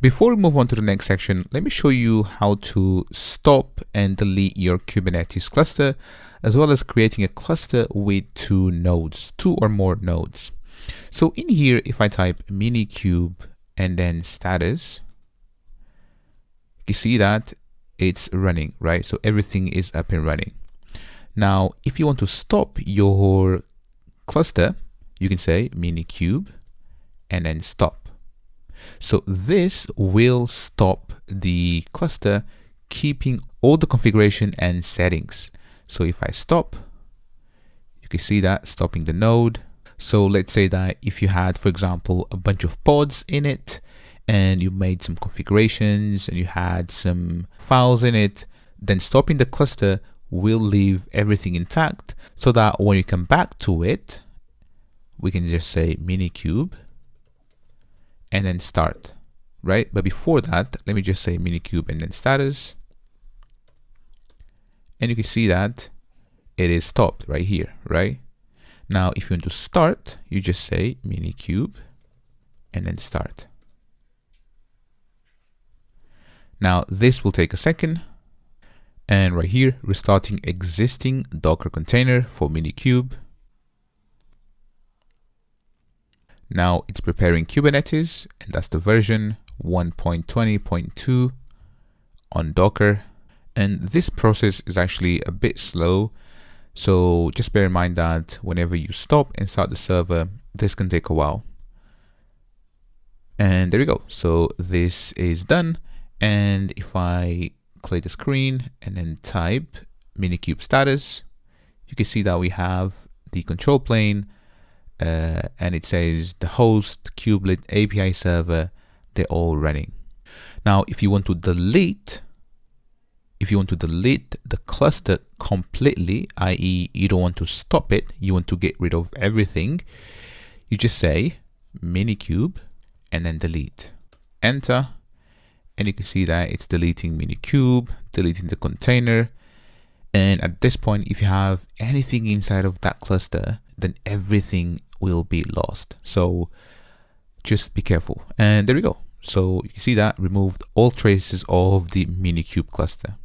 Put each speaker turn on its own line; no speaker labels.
Before we move on to the next section, let me show you how to stop and delete your Kubernetes cluster, as well as creating a cluster with two or more nodes. So in here, if I type minikube and then status, you see that it's running, right? So everything is up and running. Now, if you want to stop your cluster, you can say minikube and then stop. So this will stop the cluster, keeping all the configuration and settings. So if I stop, you can see that stopping the node. So let's say that if you had, for example, a bunch of pods in it and you made some configurations and you had some files in it, then stopping the cluster will leave everything intact, so that when you come back to it, we can just say minikube and then start, right? But before that, let me just say minikube and then status. And you can see that it is stopped right here, right? Now, if you want to start, you just say minikube and then start. Now, this will take a second. And right here, restarting existing Docker container for minikube. Now it's preparing Kubernetes, and that's the version 1.20.2 on Docker. And this process is actually a bit slow. So just bear in mind that whenever you stop and start the server, this can take a while. And there we go. So this is done. And if I clear the screen and then type minikube status, you can see that we have the control plane, and it says the host, kubelet, API server, they're all running. Now, if you want to delete the cluster completely, i.e. you don't want to stop it, you want to get rid of everything, you just say minikube and then delete. Enter, and you can see that it's deleting minikube, deleting the container. And at this point, if you have anything inside of that cluster, then everything will be lost. So just be careful. And there we go. So you can see that removed all traces of the minikube cluster.